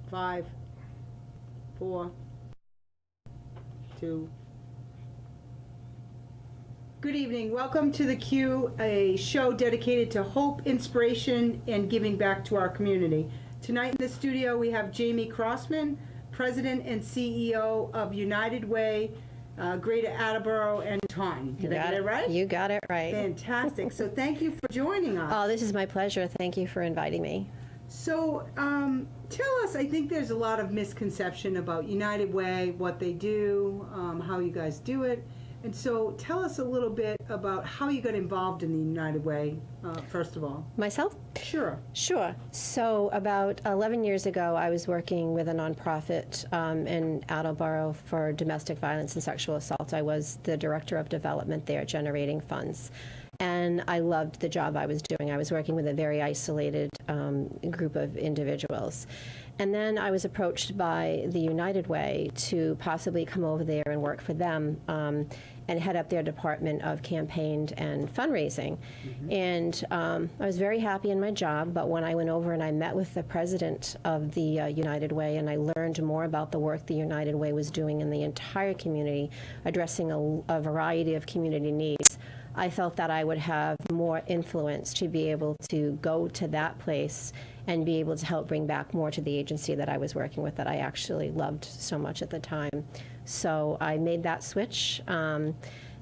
5, 4, 2. Good evening. Welcome to The Q, a show dedicated to hope, inspiration, and giving back to our community. Tonight in the studio we have Jamie Crossman, President and CEO of United Way, Greater Attleboro and Taunton. Did I get it right? You got it right. Fantastic. So thank you for joining us. Oh, this is my pleasure. Thank you for inviting me. So tell us, I think there's a lot of misconception about United Way, what they do, how you guys do it. And so tell us a little bit about how you got involved in the United Way, first of all. Myself? Sure. Sure. So about 11 years ago, I was working with a nonprofit in Attleboro for domestic violence and sexual assault. I was the director of development there, generating funds. And I loved the job I was doing. I was working with a very isolated group of individuals. And then I was approached by the United Way to possibly come over there and work for them and head up their department of campaign and fundraising. Mm-hmm. And I was very happy in my job, but when I went over and I met with the president of the United Way and I learned more about the work the United Way was doing in the entire community, addressing a variety of community needs, I felt that I would have more influence to be able to go to that place and be able to help bring back more to the agency that I was working with that I actually loved so much at the time. So I made that switch, and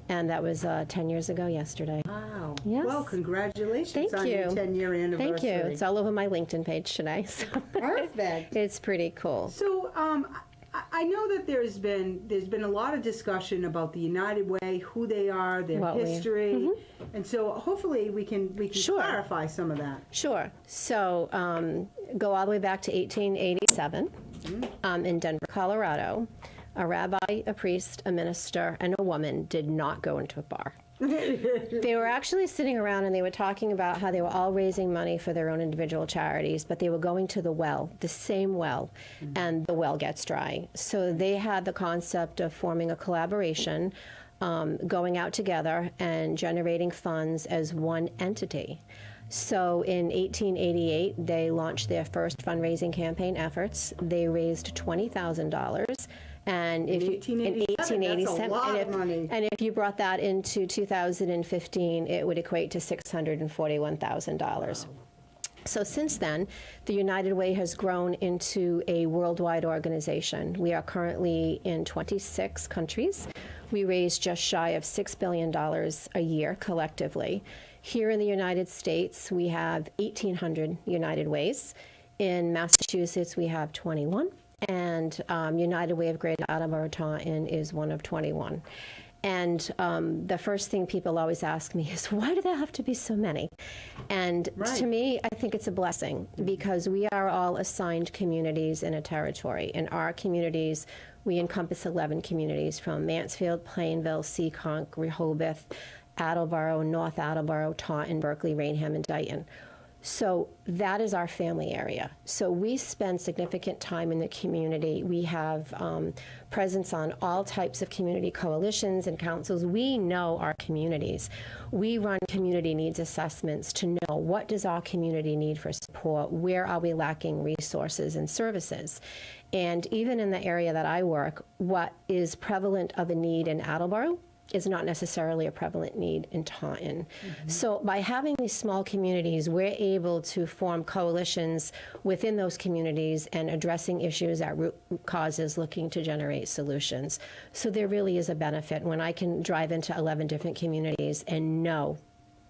that was 10 years ago yesterday. Wow. Yes. Well, congratulations on your 10-year anniversary. Thank you. It's all over my LinkedIn page today. So Perfect. It's pretty cool. So I know that there's been a lot of discussion about the United Way, who they are, their history, and so hopefully we can Sure. clarify some of that. Sure. So go all the way back to 1887 in Denver, Colorado. A rabbi, a priest, a minister, and a woman did not go into a bar. They were actually sitting around and they were talking about how they were all raising money for their own individual charities, but they were going to the well, the same well, and the well gets dry. So they had the concept of forming a collaboration, going out together and generating funds as one entity. So in 1888, they launched their first fundraising campaign efforts. They raised $20,000. And if in 1887, that's a lot of money. And if you brought that into 2015, it would equate to $641,000. Wow. So since then, the United Way has grown into a worldwide organization. We are currently in 26 countries. We raise just shy of $6 billion a year collectively. Here in the United States, we have 1,800 United Ways. In Massachusetts, we have 21. And United Way of Greater Attleboro Taunton is one of 21. And the first thing people always ask me is, why do there have to be so many? And to me, I think it's a blessing because we are all assigned communities in a territory. In our communities, we encompass 11 communities from Mansfield, Plainville, Seekonk, Rehoboth, Attleboro, North Attleboro, Taunton, Berkeley, Rainham, and Dighton. So that is our family area. So we spend significant time in the community. We have presence on all types of community coalitions and councils. We know our communities. We run community needs assessments to know what does our community need for support, where are we lacking resources and services. And even in the area that I work, what is prevalent of a need in Attleboro is not necessarily a prevalent need in Taunton. So by having these small communities, we're able to form coalitions within those communities and addressing issues at root causes, looking to generate solutions. So there really is a benefit when I can drive into 11 different communities and know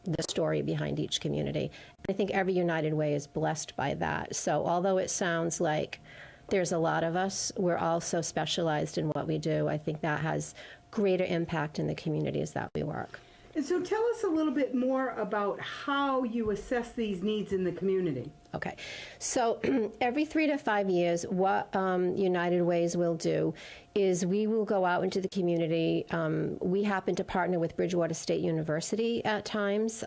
the story behind each community. I think every United Way is blessed by that. So although it sounds like there's a lot of us, we're all so specialized in what we do. I think that has greater impact in the communities that we work. And so tell us a little bit more about how you assess these needs in the community. Okay, so every 3 to 5 years, what United Ways will do is we will go out into the community. We happen to partner with Bridgewater State University at times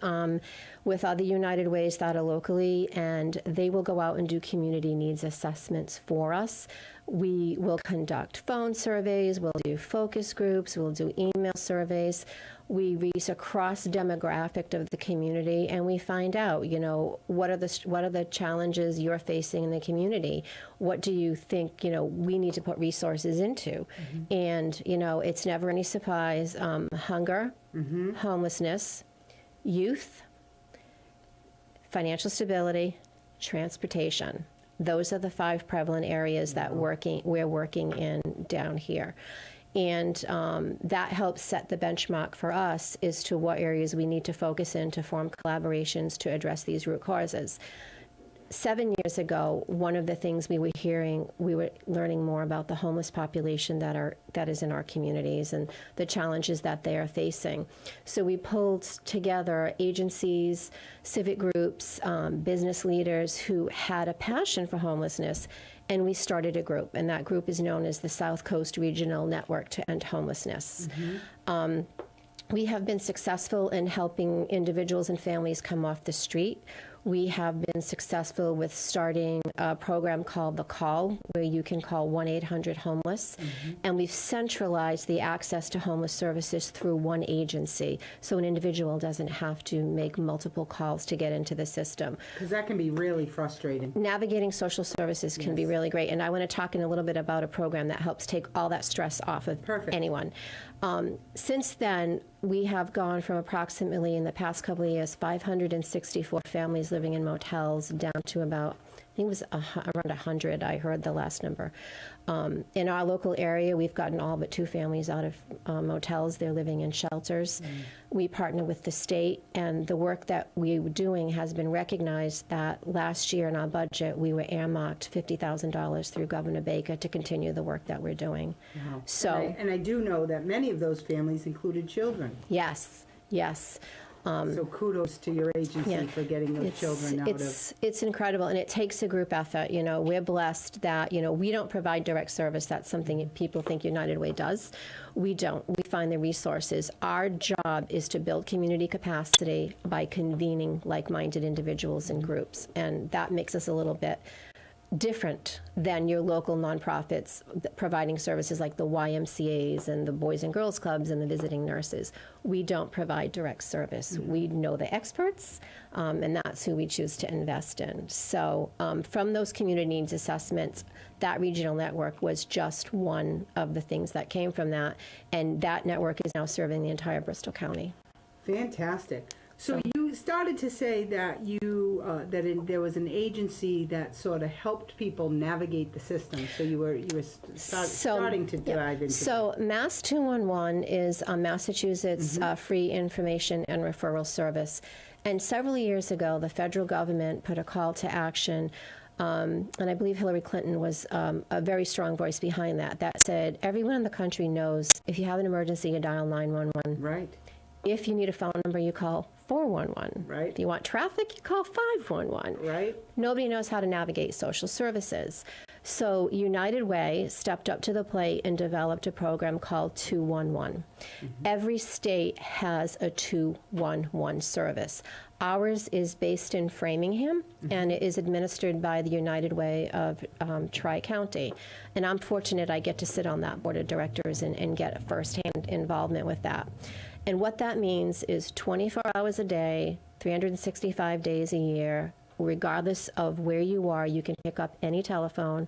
with other United Ways that are locally, and they will go out and do community needs assessments for us. We will conduct phone surveys, we'll do focus groups, we'll do email surveys. We reach a cross demographic of the community, and we find out, you know, what are the challenges you're facing in the community? What do you think, we need to put resources into? And, it's never any surprise. Hunger, homelessness, youth, financial stability, transportation. Those are the 5 prevalent areas that we're working in down here. And that helps set the benchmark for us as to what areas we need to focus in to form collaborations to address these root causes. 7 years ago, one of the things we were learning more about the homeless population that is in our communities and the challenges that they are facing. So we pulled together agencies, civic groups, business leaders who had a passion for homelessness, and we started a group, and that group is known as the South Coast Regional Network to End Homelessness. We have been successful in helping individuals and families come off the street. We have been successful with starting a program called The Call, where you can call 1-800-HOMELESS. And we've centralized the access to homeless services through one agency, so an individual doesn't have to make multiple calls to get into the system. Because that can be really frustrating. Navigating social services can be really great. And I want to talk in a little bit about a program that helps take all that stress off of anyone. Since then, we have gone from approximately, in the past couple of years, 564 families living in motels down to about, I think it was around 100, I heard the last number. In our local area, we've gotten all but 2 families out of motels. They're living in shelters. We partner with the state, and the work that we were doing has been recognized. That last year in our budget, we were earmarked $50,000 through Governor Baker to continue the work that we're doing. Wow. So, and I do know that many of those families included children. Yes. So kudos to your agency for getting those children out of... It's incredible, and it takes a group effort. We're blessed that, we don't provide direct service. That's something people think United Way does. We don't. We find the resources. Our job is to build community capacity by convening like-minded individuals and groups, and that makes us a little bit different than your local nonprofits providing services like the YMCAs and the Boys and Girls Clubs and the visiting nurses. We don't provide direct service. We know the experts, and that's who we choose to invest in. So from those community needs assessments, that regional network was just one of the things that came from that, and that network is now serving the entire Bristol County. Fantastic. So you started to say that there was an agency that sort of helped people navigate the system. So you were starting to dive into. So Mass 211 is Massachusetts free information and referral service, and several years ago, the federal government put a call to action. And I believe Hillary Clinton was a very strong voice behind that. That said, everyone in the country knows if you have an emergency, you dial 911. Right. If you need a phone number, you call 411. Right. If you want traffic, you call 511. Right. Nobody knows how to navigate social services. So United Way stepped up to the plate and developed a program called 211. Every state has a 211 service. Ours is based in Framingham, and it is administered by the United Way of Tri-County. And I'm fortunate I get to sit on that board of directors and get firsthand involvement with that. And what that means is 24 hours a day, 365 days a year, regardless of where you are, you can pick up any telephone,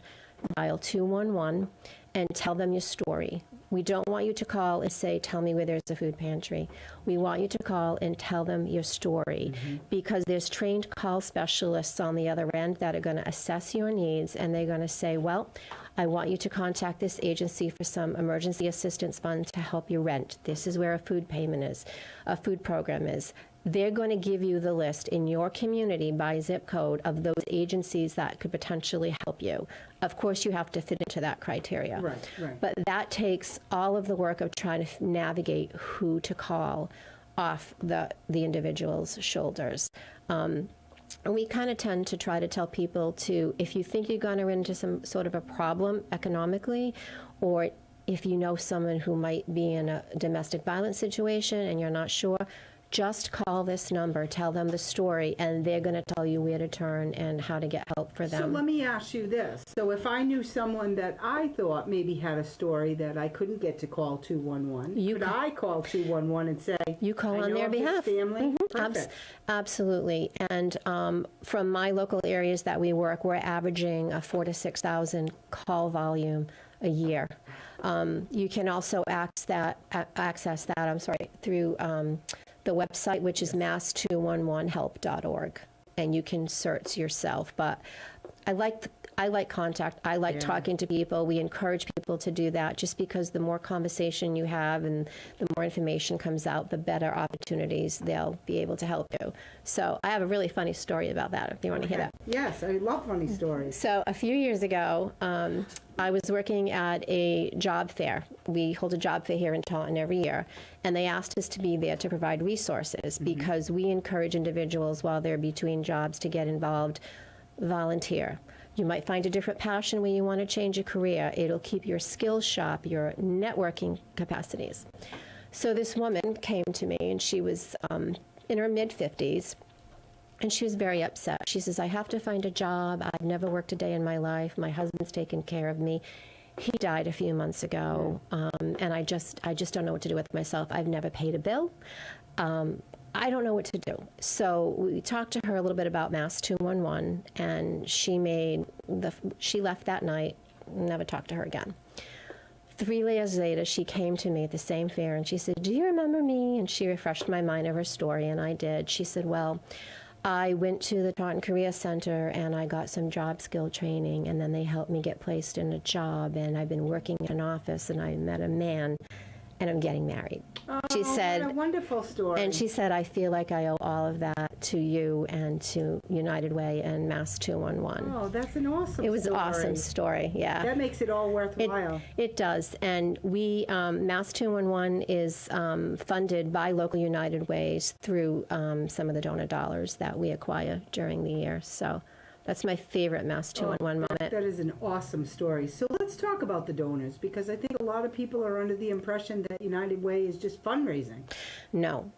dial 211, and tell them your story. We don't want you to call and say, tell me where there's a food pantry. We want you to call and tell them your story, because there's trained call specialists on the other end that are going to assess your needs, and they're going to say, well, I want you to contact this agency for some emergency assistance fund to help you rent. This is where a food payment is, a food program is. They're going to give you the list in your community by zip code of those agencies that could potentially help you. Of course, you have to fit into that criteria. Right. But that takes all of the work of trying to navigate who to call off the individual's shoulders. And we kind of tend to try to tell people to, if you think you're going to run into some sort of a problem economically, or if you know someone who might be in a domestic violence situation and you're not sure, just call this number, tell them the story, and they're going to tell you where to turn and how to get help for them. So let me ask you this. So if I knew someone that I thought maybe had a story that I couldn't get to call 211, could I call 211 and say, you call I on know their of this behalf. family? Perfect. Absolutely. And from my local areas that we work, we're averaging a 4,000 to 6,000 call volume a year. You can also access that through the website, which is mass211help.org, and you can search yourself. But I like contact. I like talking to people. We encourage people to do that, just because the more conversation you have and the more information comes out, the better opportunities they'll be able to help you. So I have a really funny story about that, if you want to hear that. Yes, I love funny stories. So a few years ago, I was working at a job fair. We hold a job fair here in Taunton every year, and they asked us to be there to provide resources because we encourage individuals while they're between jobs to get involved, volunteer. You might find a different passion when you want to change a career. It'll keep your skills sharp, your networking capacities. So this woman came to me, and she was in her mid-50s, and she was very upset. She says, I have to find a job. I've never worked a day in my life. My husband's taken care of me. He died a few months ago, and I just don't know what to do with myself. I've never paid a bill. I don't know what to do. So we talked to her a little bit about Mass 211, and she left that night, never talked to her again. 3 years later, she came to me at the same fair, and she said, do you remember me? And she refreshed my mind of her story, and I did. She said, well, I went to the Taunton Career Center, and I got some job skill training, and then they helped me get placed in a job, and I've been working in an office, and I met a man, and I'm getting married. She said, what a wonderful story. And she said, I feel like I owe all of that to you and to United Way and Mass 211. Oh, that's an awesome story. It was an awesome story, yeah. That makes it all worthwhile. It does. And we, Mass 211 is funded by local United Ways through some of the donor dollars that we acquire during the year. So that's my favorite Mass 211 moment. That is an awesome story. So let's talk about the donors, because I think a lot of people are under the impression that United Way is just fundraising. No.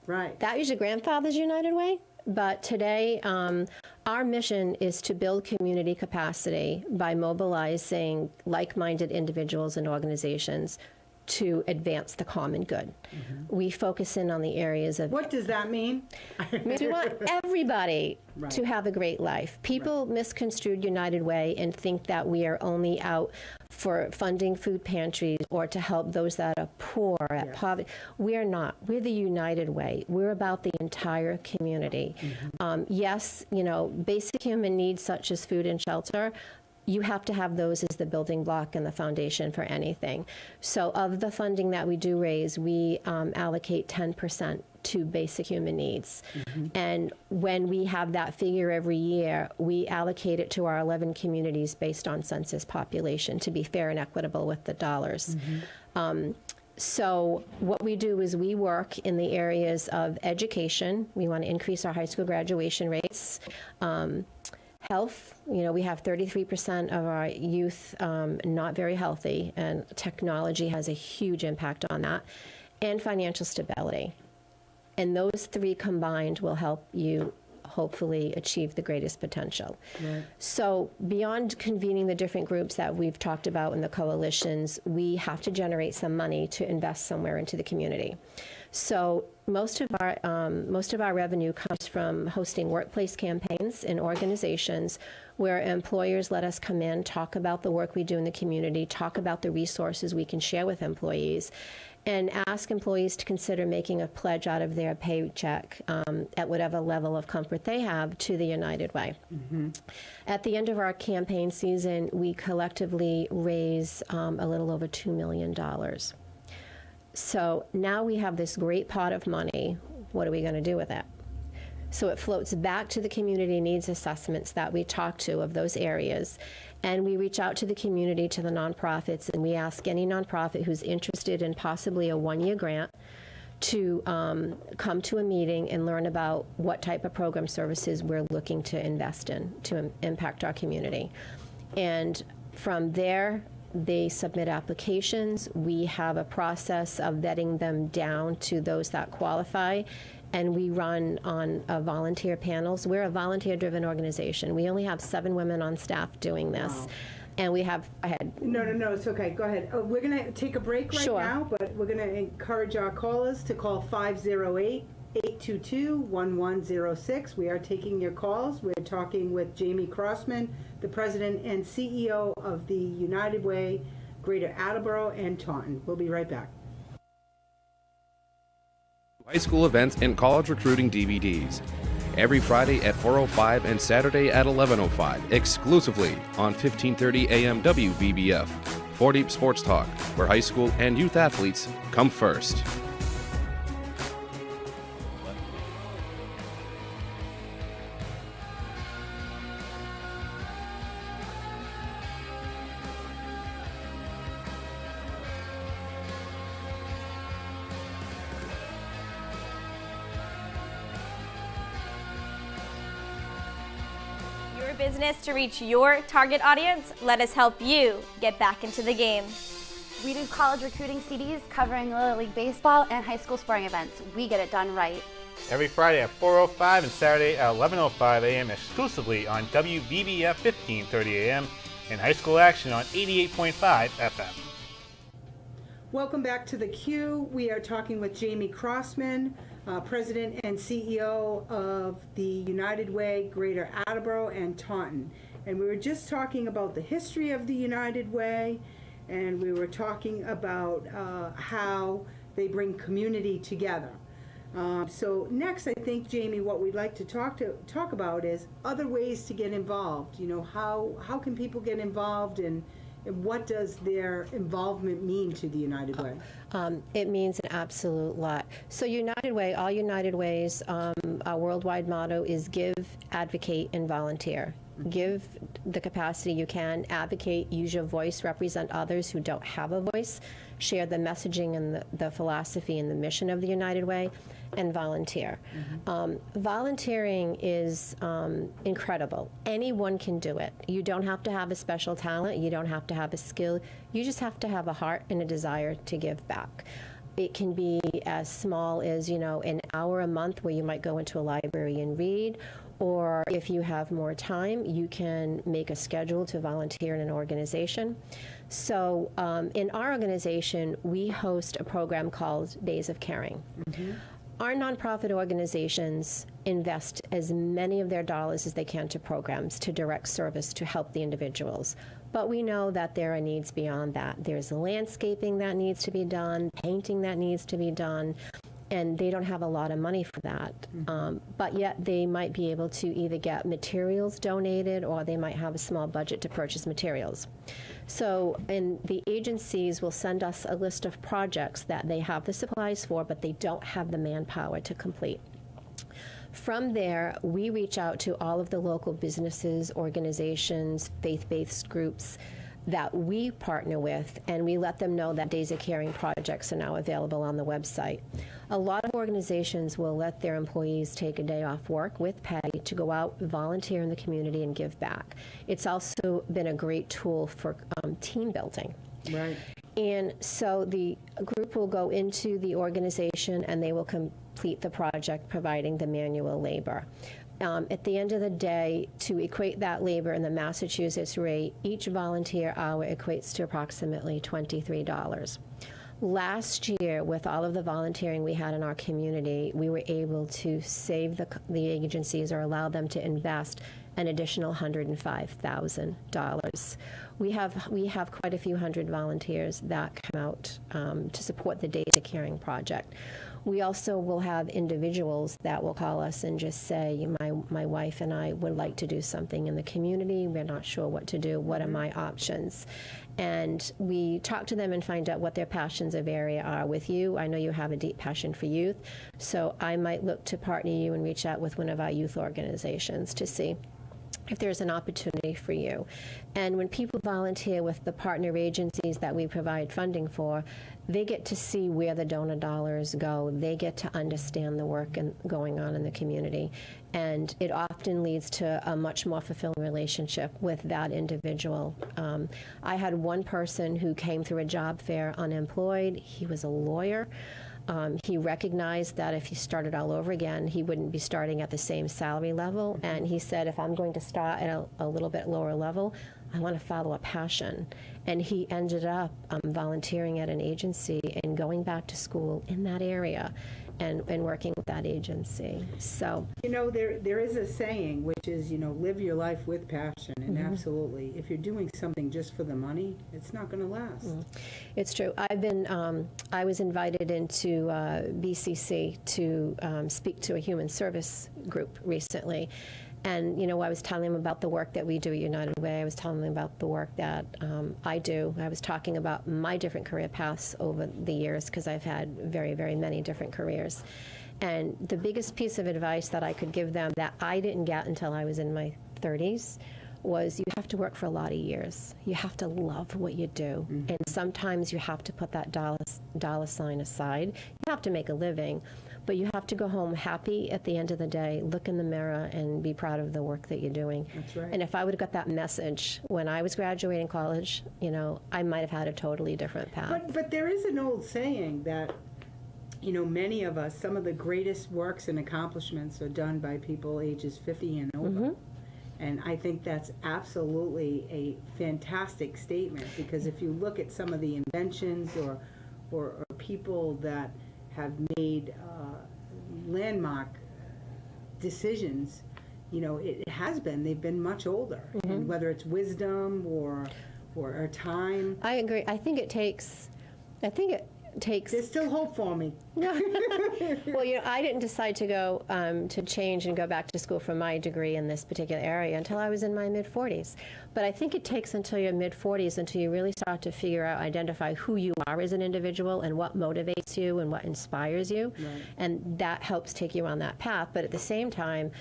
Right. That was your grandfather's United Way, but today our mission is to build community capacity by mobilizing like-minded individuals and organizations to advance the common good. We focus in on the areas of... What does that mean? It means we want everybody to have a great life. People misconstrued United Way and think that we are only out for funding food pantries or to help those that are poor, at poverty. We're not. We're the United Way. We're about the entire community. Yes, basic human needs such as food and shelter, you have to have those as the building block and the foundation for anything. So of the funding that we do raise, we allocate 10% to basic human needs. And when we have that figure every year, we allocate it to our 11 communities based on census population to be fair and equitable with the dollars. So what we do is we work in the areas of education. We want to increase our high school graduation rates. Health, we have 33% of our youth not very healthy, and technology has a huge impact on that, and financial stability. And those three combined will help you hopefully achieve the greatest potential. Right. So beyond convening the different groups that we've talked about in the coalitions, we have to generate some money to invest somewhere into the community. So most of our revenue comes from hosting workplace campaigns in organizations where employers let us come in, talk about the work we do in the community, talk about the resources we can share with employees, and ask employees to consider making a pledge out of their paycheck at whatever level of comfort they have to the United Way. At the end of our campaign season, we collectively raise a little over $2 million. So now we have this great pot of money. What are we going to do with it? So it floats back to the community needs assessments that we talk to of those areas. And we reach out to the community, to the nonprofits, and we ask any nonprofit who's interested in possibly a one-year grant to come to a meeting and learn about what type of program services we're looking to invest in to impact our community. And from there, They submit applications. We have a process of vetting them down to those that qualify, and we run on volunteer panels. We're a volunteer-driven organization. We only have 7 women on staff doing this. Wow. And we have, No, it's okay. Go ahead. We're going to take a break right Sure. now, but we're going to encourage our callers to call 508-822-1106. We are taking your calls. We're talking with Jamie Crossman, the president and CEO of the United Way, Greater Attleboro and Taunton. We'll be right back. High school events and college recruiting DVDs. Every Friday at 4:05 and Saturday at 11:05, exclusively on 1530 AM WVBF. 4 Deep Sports Talk, where high school and youth athletes come first. Your business to reach your target audience, let us help you get back into the game. We do college recruiting CDs covering Little League Baseball and high school sporting events. We get it done right. Every Friday at 4:05 and Saturday at 11:05 a.m. exclusively on WVBF 1530 a.m. and High School Action on 88.5 FM. Welcome back to the Q. We are talking with Jamie Crossman, President and CEO of the United Way, Greater Attleboro and Taunton. And we were just talking about the history of the United Way, and we were talking about how they bring community together. So next, I think, Jamie, what we'd like to talk about is other ways to get involved. You know, how can people get involved, and what does their involvement mean to the United Way? it means an absolute lot. So United Way, all United Ways, our worldwide motto is give, advocate, and volunteer. Give the capacity you can, advocate, use your voice, represent others who don't have a voice, share the messaging and the philosophy and the mission of the United Way, and volunteer. Volunteering is incredible. Anyone can do it. You don't have to have a special talent. You don't have to have a skill. You just have to have a heart and a desire to give back. It can be as small as, an hour a month where you might go into a library and read, or if you have more time, you can make a schedule to volunteer in an organization. So in our organization, we host a program called Days of Caring. Our nonprofit organizations invest as many of their dollars as they can to programs, to direct service, to help the individuals. But we know that there are needs beyond that. There's landscaping that needs to be done, painting that needs to be done, and they don't have a lot of money for that. But yet they might be able to either get materials donated, or they might have a small budget to purchase materials. So, and the agencies will send us a list of projects that they have the supplies for, but they don't have the manpower to complete. From there, we reach out to all of the local businesses, organizations, faith-based groups that we partner with, and we let them know that Days of Caring projects are now available on the website. A lot of organizations will let their employees take a day off work with pay to go out, volunteer in the community, and give back. It's also been a great tool for team building. Right. And so the group will go into the organization and they will complete the project, providing the manual labor. At the end of the day, to equate that labor in the Massachusetts rate, each volunteer hour equates to approximately $23. Last year, with all of the volunteering we had in our community, we were able to save the agencies, or allow them to invest an additional $105,000. We have quite a few hundred volunteers that come out to support the Days of Caring project. We also will have individuals that will call us and just say, my wife and I would like to do something in the community. We're not sure what to do. What are my options? And we talk to them and find out what their passions of area are. With you, I know you have a deep passion for youth, so I might look to partner you and reach out with one of our youth organizations to see if there's an opportunity for you. And when people volunteer with the partner agencies that we provide funding for, they get to see where the donor dollars go. They get to understand the work going on in the community. And it often leads to a much more fulfilling relationship with that individual. I had one person who came through a job fair unemployed. He was a lawyer. He recognized that if he started all over again, he wouldn't be starting at the same salary level. And he said, if I'm going to start at a little bit lower level, I want to follow a passion. And he ended up volunteering at an agency and going back to school in that area and working with that agency. So, there is a saying, which is, live your life with passion. And absolutely, if you're doing something just for the money, it's not going to last. It's true. I was invited into BCC to speak to a human service group recently. And, I was telling them about the work that we do at United Way. I was telling them about the work that I do. I was talking about my different career paths over the years, because I've had very, very many different careers. And the biggest piece of advice that I could give them that I didn't get until I was in my 30s was, you have to work for a lot of years. You have to love what you do. And sometimes you have to put that dollar sign aside. You have to make a living, but you have to go home happy at the end of the day, look in the mirror, and be proud of the work that you're doing. That's right. And if I would have got that message when I was graduating college, I might have had a totally different path. But there is an old saying that, many of us, some of the greatest works and accomplishments are done by people ages 50 and over. And I think that's absolutely a fantastic statement, because if you look at some of the inventions or people that have made landmark decisions, they've been much older. And whether it's wisdom or time. I agree. I think it takes. There's still hope for me. Well, I didn't decide to go to change and go back to school for my degree in this particular area until I was in my mid-40s. But I think it takes until your mid-40s until you really start to figure out, identify who you are as an individual and what motivates you and what inspires you. Right. And that helps take you on that path. But at the same time,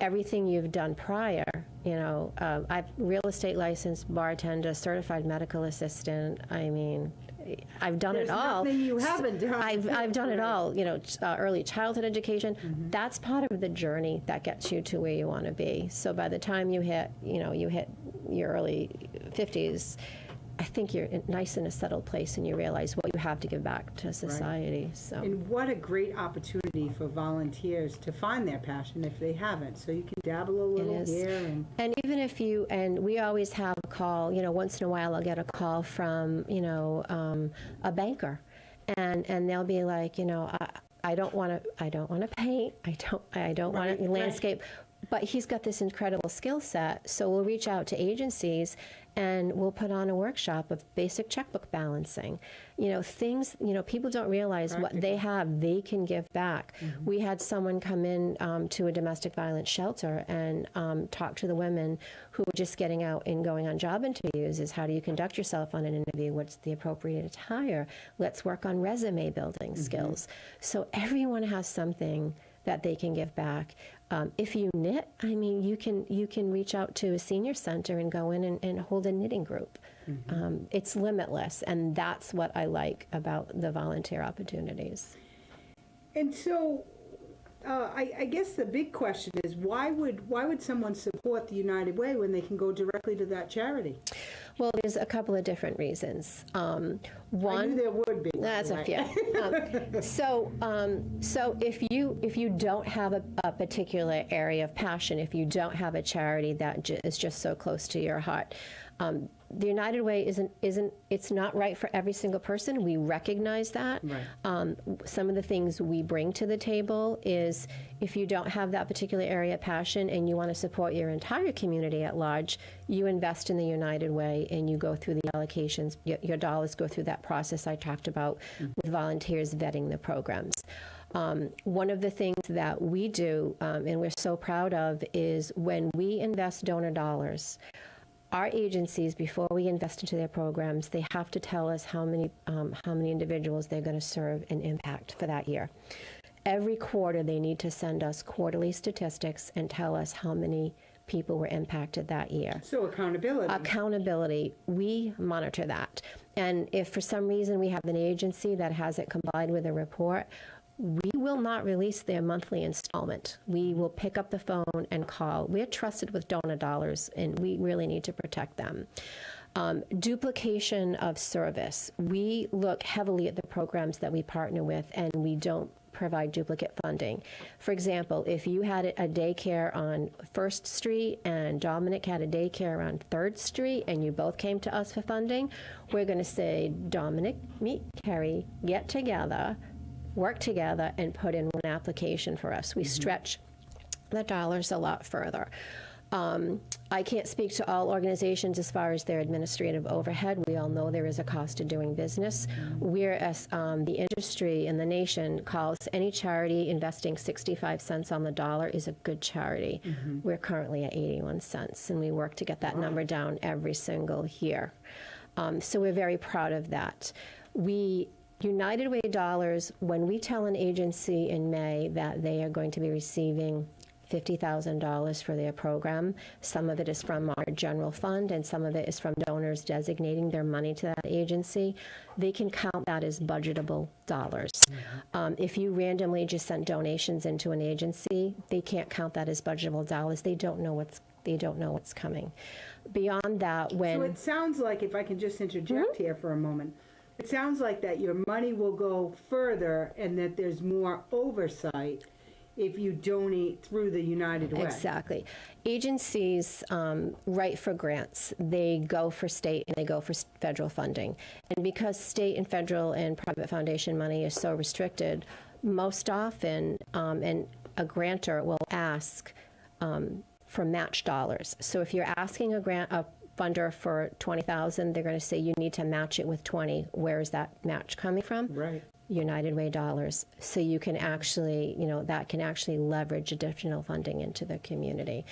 everything you've done prior, I've real estate license, bartender, certified medical assistant, I've done it all. There's nothing you haven't done. I've done it all. Early childhood education. That's part of the journey that gets you to where you want to be. So by the time you hit your early 50s, I think you're nice in a settled place, and you realize what you have to give back to society. Right. So. And what a great opportunity for volunteers to find their passion if they haven't. So you can dabble a little here. And even if we always have a call, once in a while I'll get a call from, a banker. And they'll be like, I don't want to paint. I don't want to landscape. But he's got this incredible skill set, so we'll reach out to agencies and we'll put on a workshop of basic checkbook balancing. Things, people don't realize what they have, they can give back. We had someone come in to a domestic violence shelter and talk to the women who were just getting out and going on job interviews. Is how do you conduct yourself on an interview? What's the appropriate attire? Let's work on resume building skills. So everyone has something that they can give back. If you knit, you can reach out to a senior center and go in and hold a knitting group. It's limitless, and that's what I like about the volunteer opportunities. And so, I guess the big question is, why would someone support the United Way when they can go directly to that charity? Well, there's a couple of different reasons. One, I knew there would be. That's a few. So if you don't have a particular area of passion, if you don't have a charity that is just so close to your heart, the United Way it's not right for every single person. We recognize that. Right. Some of the things we bring to the table is, if you don't have that particular area of passion and you want to support your entire community at large, you invest in the United Way and you go through the allocations. Your dollars go through that process I talked about with volunteers vetting the programs. One of the things that we do, and we're so proud of, is when we invest donor dollars, our agencies, before we invest into their programs, they have to tell us how many individuals they're going to serve and impact for that year. Every quarter, they need to send us quarterly statistics and tell us how many people were impacted that year. So accountability. Accountability, we monitor that. And if for some reason we have an agency that hasn't complied with a report, we will not release their monthly installment. We will pick up the phone and call. We're trusted with donor dollars, and we really need to protect them. Duplication of service. We look heavily at the programs that we partner with, and we don't provide duplicate funding. For example, if you had a daycare on 1st Street and Dominic had a daycare on 3rd Street and you both came to us for funding, we're going to say, Dominic, meet Kerry, get together, work together, and put in one application for us. We stretch the dollars a lot further. I can't speak to all organizations as far as their administrative overhead. We all know there is a cost to doing business. We're, as the industry in the nation calls any charity investing 65 cents on the dollar is a good charity. We're currently at 81 cents, and we work to get that number down every single year. So we're very proud of that. United Way dollars, when we tell an agency in May that they are going to be receiving $50,000 for their program. Some of it is from our general fund, and some of it is from donors designating their money to that agency. They can count that as budgetable dollars. If you randomly just sent donations into an agency, they can't count that as budgetable dollars. They don't know what's coming. Beyond that, when So it sounds like, if I can just interject here for a moment, it sounds like that your money will go further and that there's more oversight if you donate through the United Way. Exactly. Agencies write for grants. They go for state and they go for federal funding. And because state and federal and private foundation money is so restricted, most often and a grantor will ask for match dollars. So if you're asking a funder for $20,000, they're going to say you need to match it with 20. Where is that match coming from? Right. United Way dollars. So you can actually, that can actually leverage additional funding into the community.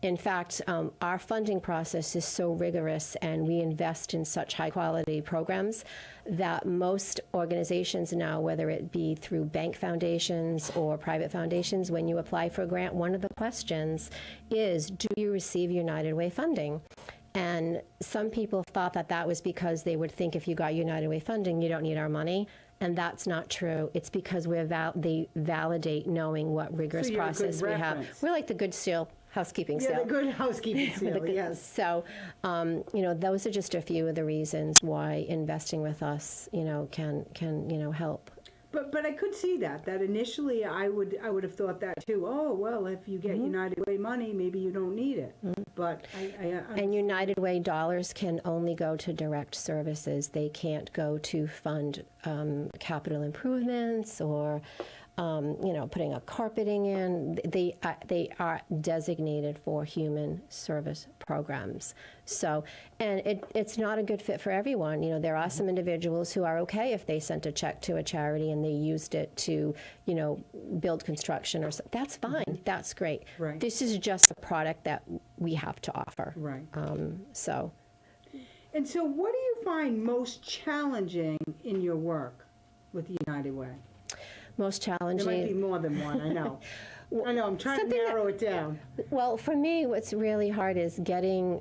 In fact, our funding process is so rigorous, and we invest in such high quality programs that most organizations now, whether it be through bank foundations or private foundations, when you apply for a grant, one of the questions is, do you receive United Way funding? And some people thought that was because they would think if you got United Way funding, you don't need our money. And that's not true. It's because they validate knowing what rigorous process we have. We're like the good seal, housekeeping seal. Yeah, the good housekeeping seal, yes. So, those are just a few of the reasons why investing with us, can help. But I could see that initially I would have thought that too. Oh, well, if you get United Way money, maybe you don't need it. But And United Way dollars can only go to direct services. They can't go to fund capital improvements or putting a carpeting in. They are designated for human service programs. So, and it's not a good fit for everyone. There are some individuals who are okay if they sent a check to a charity and they used it to, build construction or something. That's fine. That's great. Right. This is just a product that we have to offer. Right. So. And so what do you find most challenging in your work with United Way? Most challenging. There might be more than one, I know. I know, I'm trying to narrow it down. Well, for me, what's really hard is getting,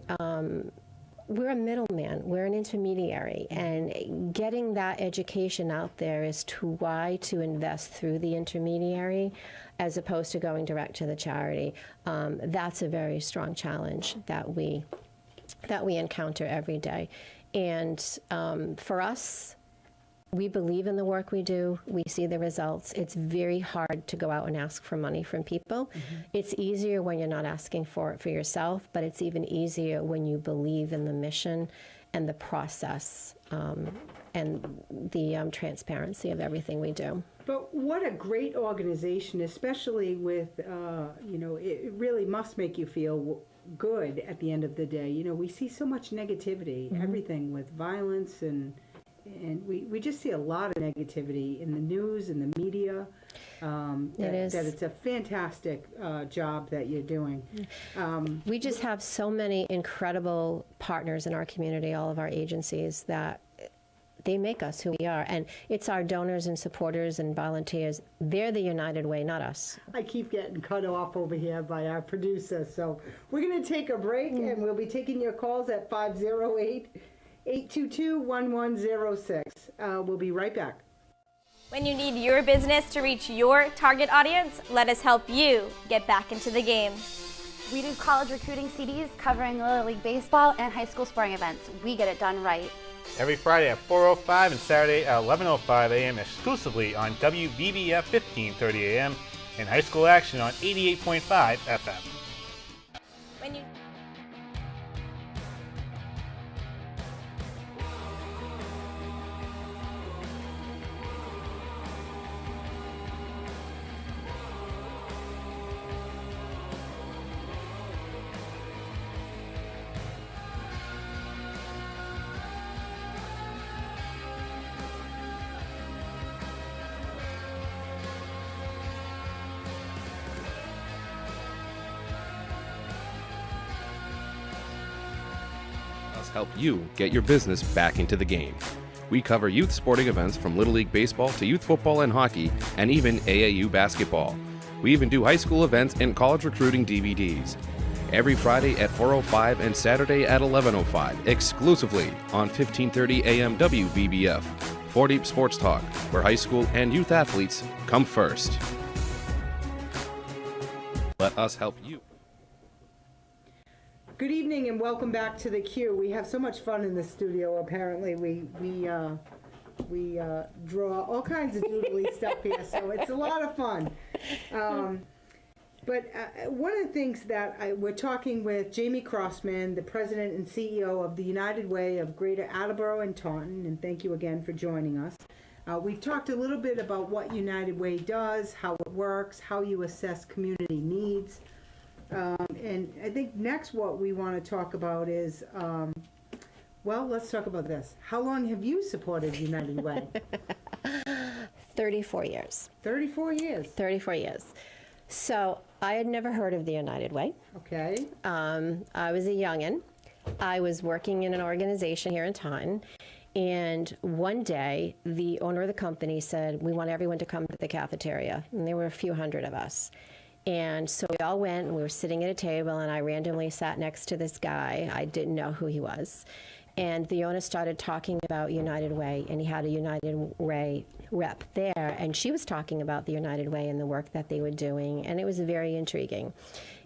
we're a middleman, we're an intermediary, and getting that education out there as to why to invest through the intermediary as opposed to going direct to the charity. That's a very strong challenge that we encounter every day. And for us, we believe in the work we do. We see the results. It's very hard to go out and ask for money from people. It's easier when you're not asking for it for yourself, but it's even easier when you believe in the mission and the process and the transparency of everything we do. But what a great organization, especially with, it really must make you feel good at the end of the day. We see so much negativity, everything with violence and we just see a lot of negativity in the news and the media. That it's a fantastic job that you're doing. We just have so many incredible partners in our community, all of our agencies, that they make us who we are. And it's our donors and supporters and volunteers. They're the United Way, not us. I keep getting cut off over here by our producer, so we're going to take a break, and we'll be taking your calls at 508-822-1106. We'll be right back. When you need your business to reach your target audience, let us help you get back into the game. We do college recruiting CDs covering Little League baseball and high school sporting events. We get it done right. Every Friday at 4:05 and Saturday at 11:05 a.m. exclusively on WVBF 1530 a.m. and high school action on 88.5 FM. When you Help you get your business back into the game. We cover youth sporting events from Little League Baseball to youth football and hockey, and even AAU basketball. We even do high school events and college recruiting DVDs. Every Friday at 4:05 and Saturday at 11:05, exclusively on 1530 AM WVBF. 4 Deep Sports Talk, where high school and youth athletes come first. Let us help you. Good evening and welcome back to the Q. We have so much fun in the studio. Apparently, we draw all kinds of doodly stuff here, so it's a lot of fun. But one of the things that we're talking with Jamie Crossman, the president and CEO of the United Way of Greater Attleboro and Taunton, and thank you again for joining us. We've talked a little bit about what United Way does, how it works, how you assess community needs. And I think next what we want to talk about is, let's talk about this. How long have you supported United Way? 34 years. 34 years. 34 years. So I had never heard of the United Way. Okay. I was a youngin'. I was working in an organization here in Taunton. And one day, the owner of the company said, we want everyone to come to the cafeteria. And there were a few hundred of us. And so we all went, and we were sitting at a table, and I randomly sat next to this guy. I didn't know who he was. And the owner started talking about United Way, and he had a United Way rep there, and she was talking about the United Way and the work that they were doing, and it was very intriguing.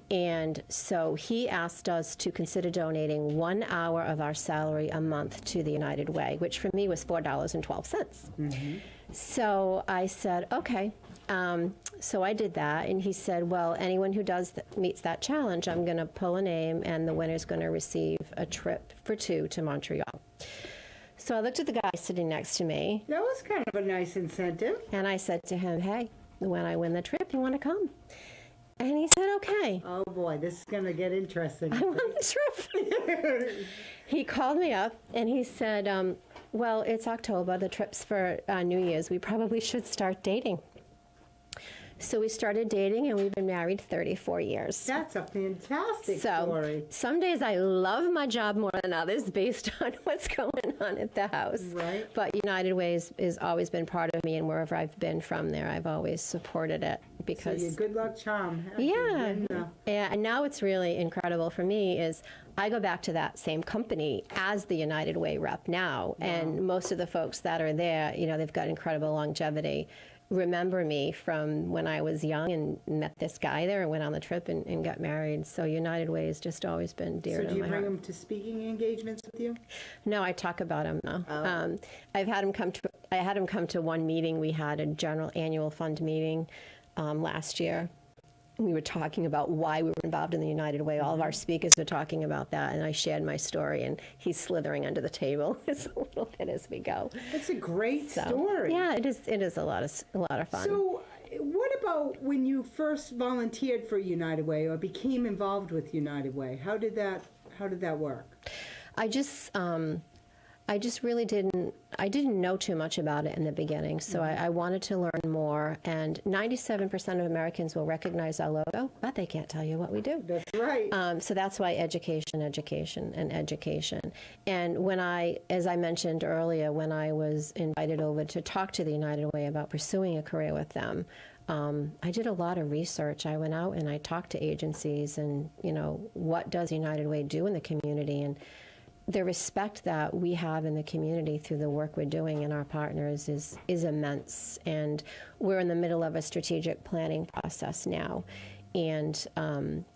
And so he asked us to consider donating 1 hour of our salary a month to the United Way, which for me was $4.12. Mm-hmm. So I said, okay. So I did that, and he said, well, anyone who meets that challenge, I'm going to pull a name, and the winner's going to receive a trip for 2 to Montreal. So I looked at the guy sitting next to me. That was kind of a nice incentive. And I said to him, hey, when I win the trip, you want to come? And he said, okay. Oh, boy, this is going to get interesting. I won the trip. He called me up, and he said, well, it's October. The trip's for New Year's. We probably should start dating. So we started dating, and we've been married 34 years. That's a fantastic story. Some days I love my job more than others based on what's going on at the house. Right. But United Way has always been part of me, and wherever I've been from there, I've always supported it. Because so your good luck charm. Yeah. And now it's really incredible for me is I go back to that same company as the United Way rep now. Wow. And most of the folks that are there, they've got incredible longevity. Remember me from when I was young and met this guy there and went on the trip and got married. So United Way has just always been dear to my heart. So do you bring him to speaking engagements with you? No, I talk about him now. Oh. I had him come to one meeting. We had a general annual fund meeting last year. We were talking about why we were involved in the United Way. All of our speakers were talking about that, and I shared my story, and he's slithering under the table a little bit as we go. That's a great story. Yeah, it is a lot of fun. So what about when you first volunteered for United Way or became involved with United Way? How did that work? I just really didn't know too much about it in the beginning, so I wanted to learn more. And 97% of Americans will recognize our logo, but they can't tell you what we do. That's right. So that's why education. And when as I mentioned earlier, when I was invited over to talk to the United Way about pursuing a career with them, I did a lot of research. I went out and I talked to agencies and, what does United Way do in the community? And the respect that we have in the community through the work we're doing and our partners is immense. And we're in the middle of a strategic planning process now. And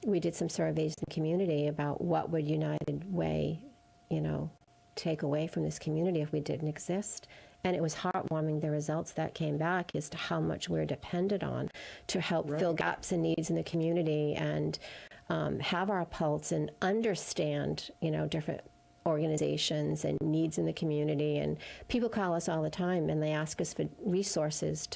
we did some surveys in the community about what would United Way, take away from this community if we didn't exist. And it was heartwarming, the results that came back as to how much we're dependent on to help fill gaps and needs in the community and have our pulse and understand, different organizations and needs in the community. And people call us all the time and they ask us for resources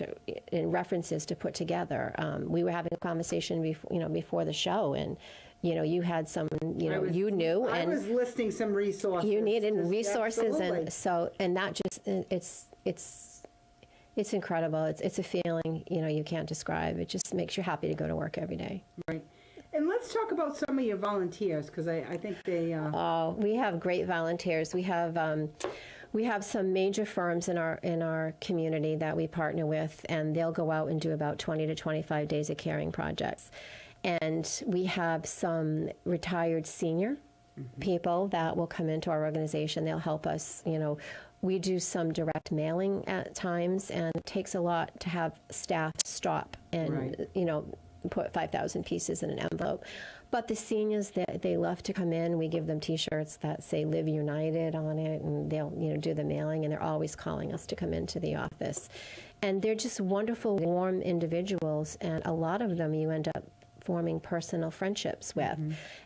and references to put together. We were having a conversation before the show, and you had someone you knew, I and was listing some resources. you needed resources, Absolutely. and that just it's incredible. It's a feeling you can't describe. It just makes you happy to go to work every day. Right. And let's talk about some of your volunteers, because I think they... Oh, we have great volunteers. We have some major firms in our community that we partner with, and they'll go out and do about 20 to 25 days of caring projects. And we have some retired senior people that will come into our organization. They'll help us, we do some direct mailing at times, and it takes a lot to have staff stop and, put 5,000 pieces in an envelope. But the seniors, they love to come in. We give them T-shirts that say Live United on it, and they'll do the mailing, and they're always calling us to come into the office. And they're just wonderful, warm individuals, and a lot of them you end up forming personal friendships with.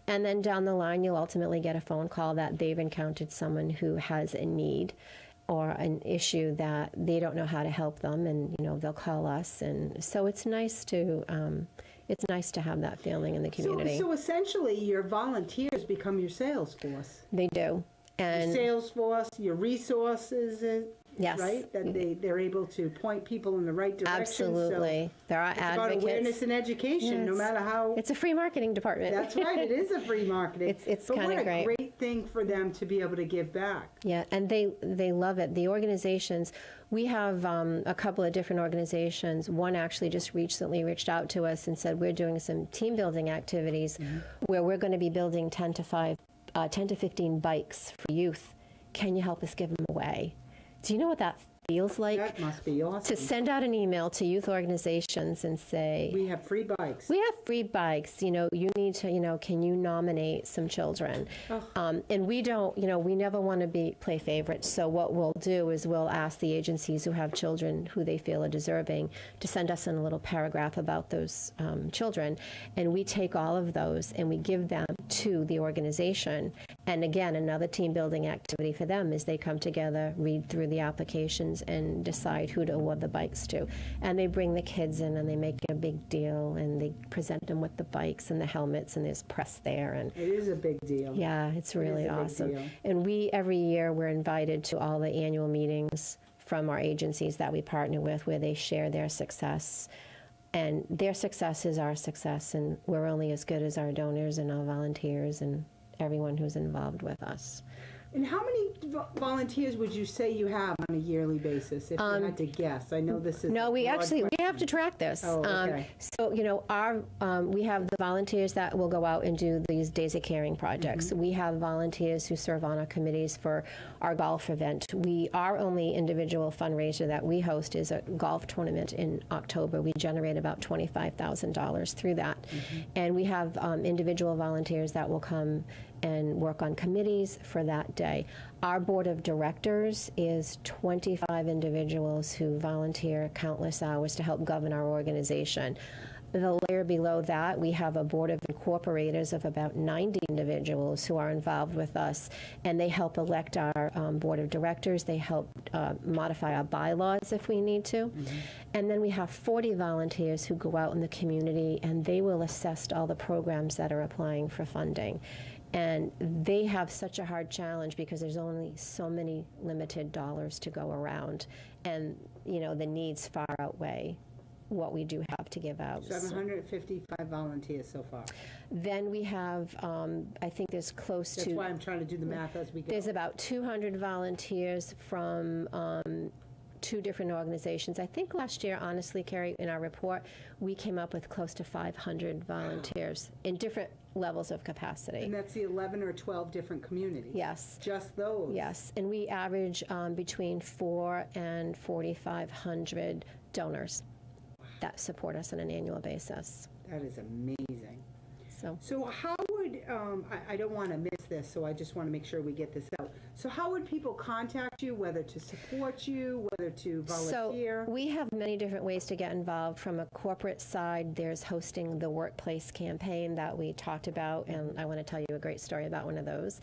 And then down the line, you'll ultimately get a phone call that they've encountered someone who has a need or an issue that they don't know how to help them, and they'll call us. And so it's nice to have that feeling in the community. So essentially, your volunteers become your sales force. They do. And your sales force, your resources, yes, right? That they're able to point people in the right direction. Absolutely. So there are it's advocates. about awareness and education, no matter how... It's a free marketing department. That's right. It is a free marketing. It's kind of of great. What a great thing for them to be able to give back. Yeah, and they love it. The organizations, we have a couple of different organizations. One actually just recently reached out to us and said, we're doing some team building activities where we're going to be building 10 to 15 bikes for youth. Can you help us give them away? Do you know what that feels like? That must be awesome. To send out an email to youth organizations and say, we have free bikes. We have free bikes. You need to, can you nominate some children? And we don't, we never want to play favorites. So what we'll do is we'll ask the agencies who have children who they feel are deserving to send us in a little paragraph about those children. And we take all of those and we give them to the organization. And again, another team building activity for them is they come together, read through the applications, and decide who to award the bikes to. And they bring the kids in and they make it a big deal, and they present them with the bikes and the helmets, and there's press there. And it is a big deal. Yeah, it's really awesome. Deal. And every year we're invited to all the annual meetings from our agencies that we partner with, where they share their success. And their success is our success, and we're only as good as our donors and our volunteers and everyone who's involved with us. And how many volunteers would you say you have on a yearly basis, if you had to guess? I know this is no, we have to track this. Oh, okay. So we have the volunteers that will go out and do these days of caring projects. We have volunteers who serve on our committees for our golf event. Our only individual fundraiser that we host is a golf tournament in October. We generate about $25,000 through that, and we have individual volunteers that will come and work on committees for that day. Our board of directors is 25 individuals who volunteer countless hours to help govern our organization. The layer below that, we have a board of incorporators of about 90 individuals who are involved with us, and they help elect our board of directors. They help modify our bylaws if we need to. And then we have 40 volunteers who go out in the community, and they will assess all the programs that are applying for funding. And they have such a hard challenge because there's only so many limited dollars to go around. And, the needs far outweigh what we do have to give out. 755 volunteers so far. Then we have, I think there's close That's to... why I'm trying to do the math as we go. There's about 200 volunteers from 2 different organizations. I think last year, honestly, Carrie, in our report, we came up with close to 500 volunteers in different levels of capacity. And that's the 11 or 12 different communities? Yes. Just those? Yes, and we average between 400 and 4,500 donors that support us on an annual basis. That is amazing. So how would, I don't want to miss this, so I just want to make sure we get this out. So how would people contact you, whether to support you, whether to volunteer? So we have many different ways to get involved. From a corporate side, there's hosting the workplace campaign that we talked about, and I want to tell you a great story about one of those.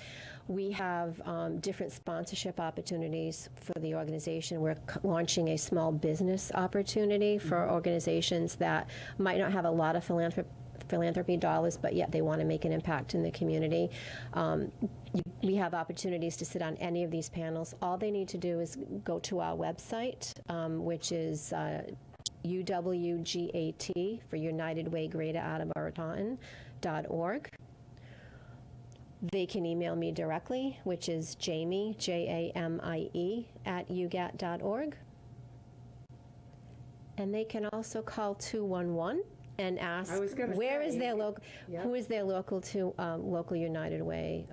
We have different sponsorship opportunities for the organization. We're launching a small business opportunity for organizations that might not have a lot of philanthropy dollars, but yet they want to make an impact in the community. We have opportunities to sit on any of these panels. All they need to do is go to our website, which is UWGAT for United Way Greater Attleboro Taunton.org. They can email me directly, which is Jamie, JAMIE, @ugat.org. And they can also call 211 and ask where is their who is their local United Way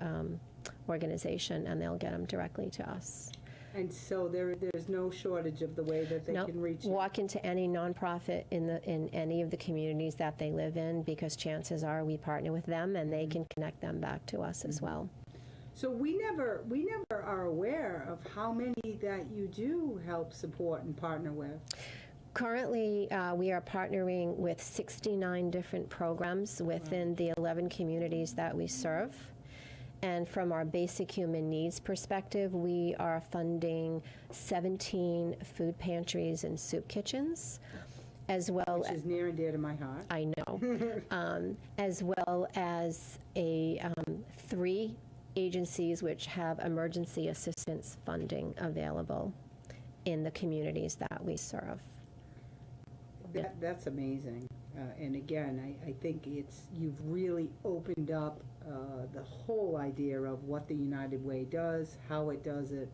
organization, and they'll get them directly to us. And so there's no shortage of the way that they can reach you. Walk into any nonprofit in any of the communities that they live in, because chances are we partner with them and they can connect them back to us as well. So we never are aware of how many that you do help support and partner with. Currently, we are partnering with 69 different programs within the 11 communities that we serve. And from our basic human needs perspective, we are funding 17 food pantries and soup kitchens, as well Which is near and dear to my heart. I know, as well as 3 agencies which have emergency assistance funding available in the communities that we serve. That's amazing. And again, I think you've really opened up the whole idea of what the United Way does, how it does it.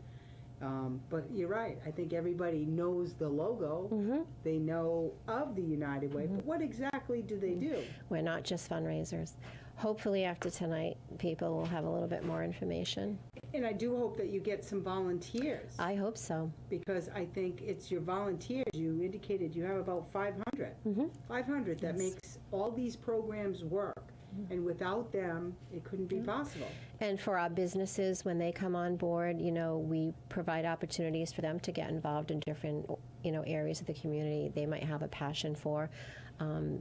But you're right. I think everybody knows the logo. Mm-hmm. They know of the United Way. Mm-hmm. But what exactly do they do? We're not just fundraisers. Hopefully after tonight, people will have a little bit more information. And I do hope that you get some volunteers. I hope so. Because I think it's your volunteers. You indicated you have about 500. Mm-hmm. 500 that makes all these programs work. And without them, it couldn't be possible. And for our businesses, when they come on board, we provide opportunities for them to get involved in different, areas of the community they might have a passion for.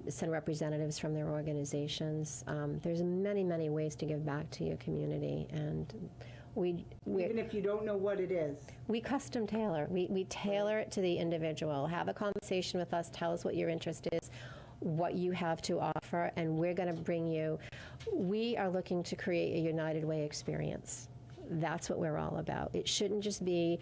Send representatives from their organizations. There's many, many ways to give back to your community, and even if you don't know what it is. We custom tailor. We tailor it to the individual. Have a conversation with us. Tell us what your interest is, what you have to offer, and we're going to bring you. We are looking to create a United Way experience. That's what we're all about. It shouldn't just be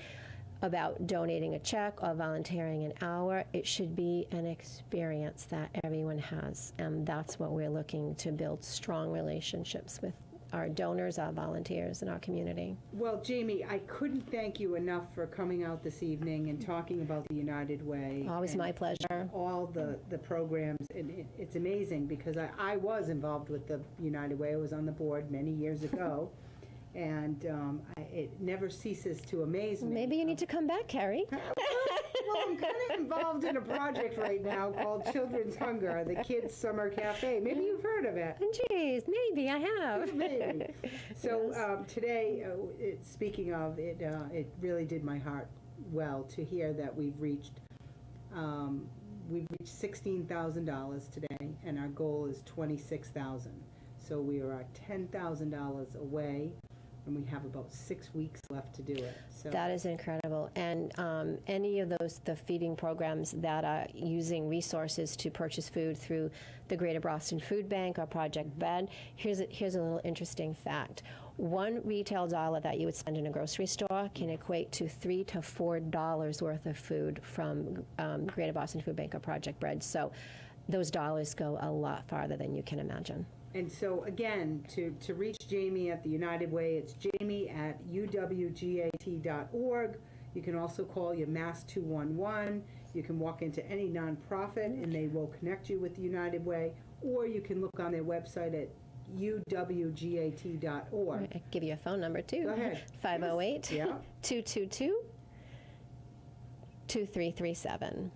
about donating a check or volunteering an hour. It should be an experience that everyone has, and that's what we're looking to build strong relationships with our donors, our volunteers, and our community. Well, Jamie, I couldn't thank you enough for coming out this evening and talking about the United Way. Always my pleasure. All the programs. And it's amazing because I was involved with the United Way. I was on the board many years ago. And it never ceases to amaze me. Maybe you need to come back, Carrie. Well, I'm kind of involved in a project right now called Children's Hunger, the Kids Summer Cafe. Maybe you've heard of it. Geez, maybe I have. Maybe. So today, speaking of it, it really did my heart well to hear that we've reached $16,000 today, and our goal is $26,000. So we are $10,000 away and we have about 6 weeks left to do it. So That is incredible. And any of the feeding programs that are using resources to purchase food through the Greater Boston Food Bank or Project Bed, here's a little interesting fact. One retail dollar that you would spend in a grocery store can equate to $3 to $4 worth of food from Greater Boston Food Bank or Project Bread. So those dollars go a lot farther than you can imagine. And so, again, to reach Jamie at the United Way, it's jamie@uwgat.org. You can also call your Mass 211. You can walk into any nonprofit, and they will connect you with the United Way. Or you can look on their website at uwgat.org. I'll give you a phone number, too. Go ahead. 508 Yeah. 222 2337.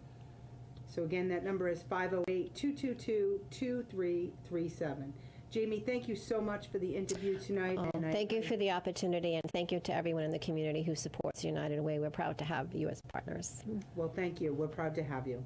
So again, that number is 508-222-2337. Jamie, thank you so much for the interview tonight. And Thank you for the opportunity, and thank you to everyone in the community who supports United Way. We're proud to have you as partners. Well, thank you. We're proud to have you.